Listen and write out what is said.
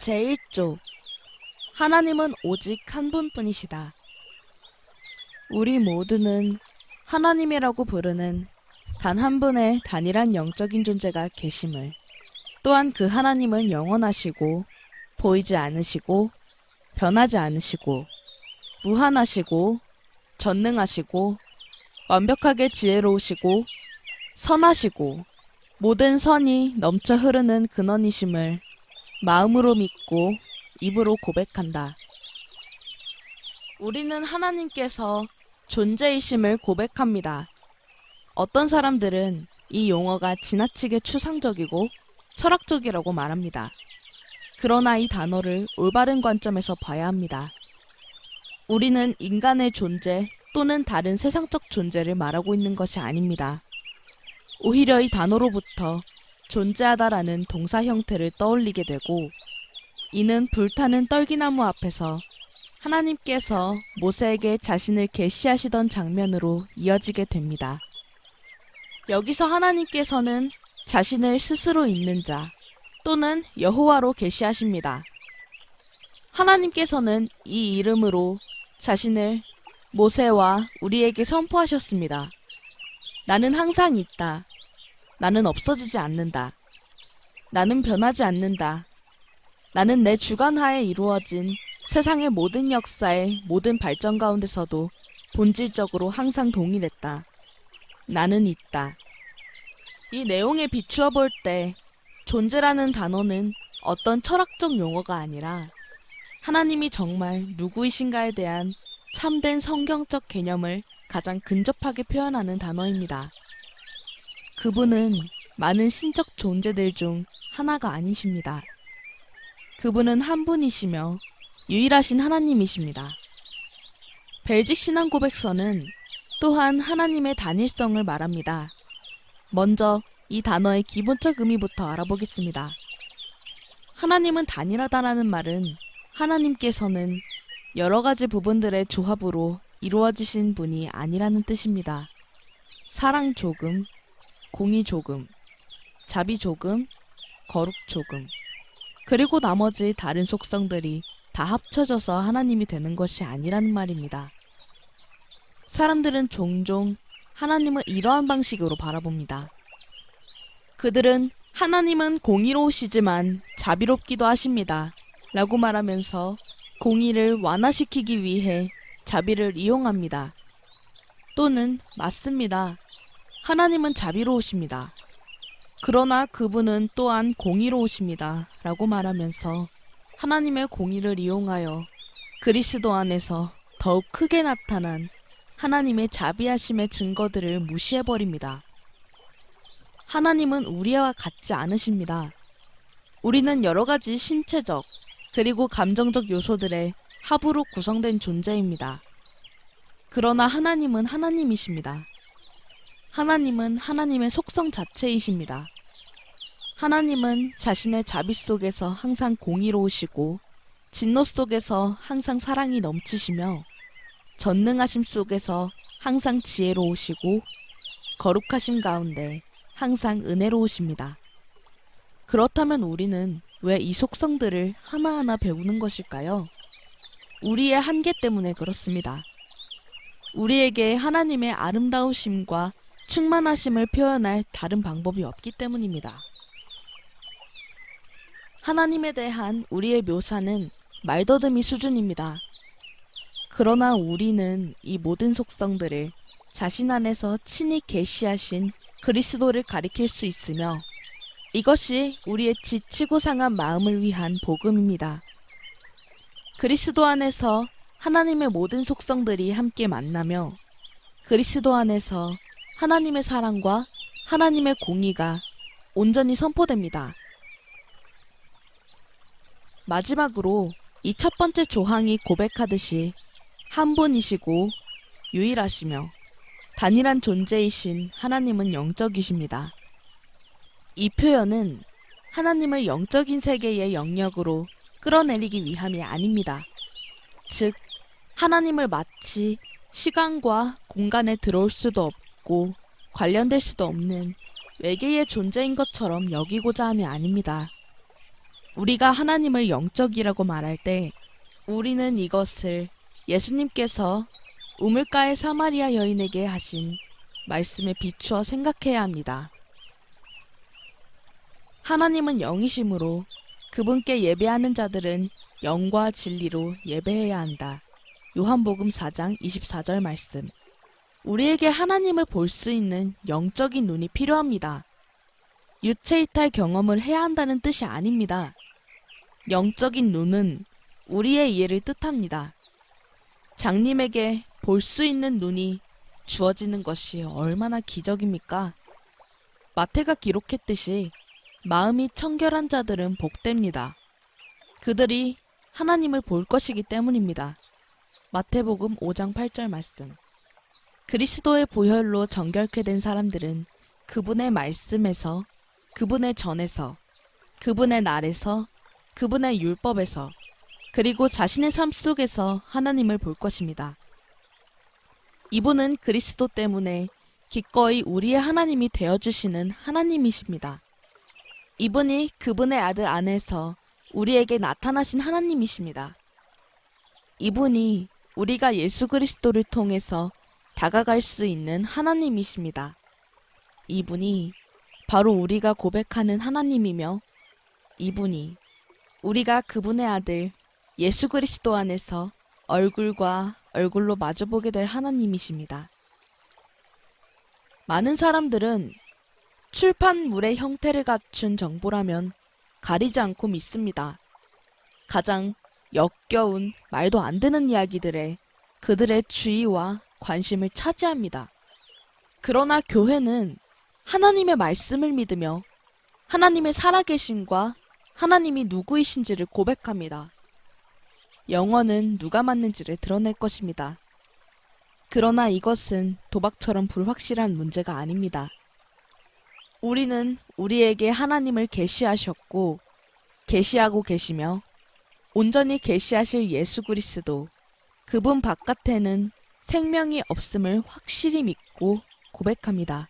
제1조 하나님은 오직 한 분뿐이시다. 우리 모두는 하나님이라고 부르는 단 한 분의 단일한 영적인 존재가 계심을, 또한 그 하나님은 영원하시고 보이지 않으시고 변하지 않으시고 무한하시고 전능하시고 완벽하게 지혜로우시고 선하시고 모든 선이 넘쳐 흐르는 근원이심을 마음으로 믿고 입으로 고백한다. 우리는 하나님께서 존재이심을 고백합니다. 어떤 사람들은 이 용어가 지나치게 추상적이고 철학적이라고 말합니다. 그러나 이 단어를 올바른 관점에서 봐야 합니다. 우리는 인간의 존재 또는 다른 세상적 존재를 말하고 있는 것이 아닙니다. 오히려 이 단어로부터 존재하다라는 동사 형태를 떠올리게 되고, 이는 불타는 떨기나무 앞에서 하나님께서 모세에게 자신을 계시하시던 장면으로 이어지게 됩니다. 여기서 하나님께서는 자신을 스스로 있는 자 또는 여호와로 계시하십니다. 하나님께서는 이 이름으로 자신을 모세와 우리에게 선포하셨습니다. 나는 항상 있다. 나는 없어지지 않는다. 나는 변하지 않는다. 나는 내 주관하에 이루어진 세상의 모든 역사의 모든 발전 가운데서도 본질적으로 항상 동일했다. 나는 있다. 이 내용에 비추어 볼 때 존재라는 단어는 어떤 철학적 용어가 아니라 하나님이 정말 누구이신가에 대한 참된 성경적 개념을 가장 근접하게 표현하는 단어입니다. 그분은 많은 신적 존재들 중 하나가 아니십니다. 그분은 한 분이시며 유일하신 하나님이십니다. 벨직 신앙 고백서는 또한 하나님의 단일성을 말합니다. 먼저 이 단어의 기본적 의미부터 알아보겠습니다. 하나님은 단일하다라는 말은 하나님께서는 여러 가지 부분들의 조합으로 이루어지신 분이 아니라는 뜻입니다. 사랑 조금, 공의 조금, 자비 조금, 거룩 조금, 그리고 나머지 다른 속성들이 다 합쳐져서 하나님이 되는 것이 아니라는 말입니다. 사람들은 종종 하나님을 이러한 방식으로 바라봅니다. 그들은 하나님은 공의로우시지만 자비롭기도 하십니다 라고 말하면서 공의를 완화시키기 위해 자비를 이용합니다. 또는 맞습니다. 하나님은 자비로우십니다. 그러나 그분은 또한 공의로우십니다 라고 말하면서 하나님의 공의를 이용하여 그리스도 안에서 더욱 크게 나타난 하나님의 자비하심의 증거들을 무시해버립니다. 하나님은 우리와 같지 않으십니다. 우리는 여러 가지 신체적 그리고 감정적 요소들의 합으로 구성된 존재입니다. 그러나 하나님은 하나님이십니다. 하나님은 하나님의 속성 자체이십니다. 하나님은 자신의 자비 속에서 항상 공의로우시고 진노 속에서 항상 사랑이 넘치시며 전능하심 속에서 항상 지혜로우시고 거룩하심 가운데 항상 은혜로우십니다. 그렇다면 우리는 왜 이 속성들을 하나하나 배우는 것일까요? 우리의 한계 때문에 그렇습니다. 우리에게 하나님의 아름다우심과 충만하심을 표현할 다른 방법이 없기 때문입니다. 하나님에 대한 우리의 묘사는 말더듬이 수준입니다. 그러나 우리는 이 모든 속성들을 자신 안에서 친히 계시하신 그리스도를 가리킬 수 있으며 이것이 우리의 지치고 상한 마음을 위한 복음입니다. 그리스도 안에서 하나님의 모든 속성들이 함께 만나며 그리스도 안에서 하나님의 사랑과 하나님의 공의가 온전히 선포됩니다. 마지막으로 이 첫 번째 조항이 고백하듯이 한 분이시고 유일하시며 단일한 존재이신 하나님은 영적이십니다. 이 표현은 하나님을 영적인 세계의 영역으로 끌어내리기 위함이 아닙니다. 즉, 하나님을 마치 시간과 공간에 들어올 수도 없고 관련될 수도 없는 외계의 존재인 것처럼 여기고자 함이 아닙니다. 우리가 하나님을 영적이라고 말할 때 우리는 이것을 예수님께서 우물가의 사마리아 여인에게 하신 말씀에 비추어 생각해야 합니다. 하나님은 영이시므로 그분께 예배하는 자들은 영과 진리로 예배해야 한다. 요한복음 4장 24절 말씀. 우리에게 하나님을 볼 수 있는 영적인 눈이 필요합니다. 유체이탈 경험을 해야 한다는 뜻이 아닙니다. 영적인 눈은 우리의 이해를 뜻합니다. 장님에게 볼 수 있는 눈이 주어지는 것이 얼마나 기적입니까? 마태가 기록했듯이 마음이 청결한 자들은 복됩니다. 그들이 하나님을 볼 것이기 때문입니다. 마태복음 5장 8절 말씀. 그리스도의 보혈로 정결케 된 사람들은 그분의 말씀에서, 그분의 전에서, 그분의 날에서, 그분의 율법에서, 그리고 자신의 삶 속에서 하나님을 볼 것입니다. 이분은 그리스도 때문에 기꺼이 우리의 하나님이 되어주시는 하나님이십니다. 이분이 그분의 아들 안에서 우리에게 나타나신 하나님이십니다. 이분이 우리가 예수 그리스도를 통해서 다가갈 수 있는 하나님이십니다. 이분이 바로 우리가 고백하는 하나님이며 이분이 우리가 그분의 아들 예수 그리스도 안에서 얼굴과 얼굴로 마주보게 될 하나님이십니다. 많은 사람들은 출판물의 형태를 갖춘 정보라면 가리지 않고 믿습니다. 가장 역겨운 말도 안 되는 이야기들에 그들의 주의와 관심을 차지합니다. 그러나 교회는 하나님의 말씀을 믿으며 하나님의 살아계심과 하나님이 누구이신지를 고백합니다. 영원은 누가 맞는지를 드러낼 것입니다. 그러나 이것은 도박처럼 불확실한 문제가 아닙니다. 우리는 우리에게 하나님을 계시하셨고 계시하고 계시며 온전히 계시하실 예수 그리스도, 그분 바깥에는 생명이 없음을 확실히 믿고 고백합니다.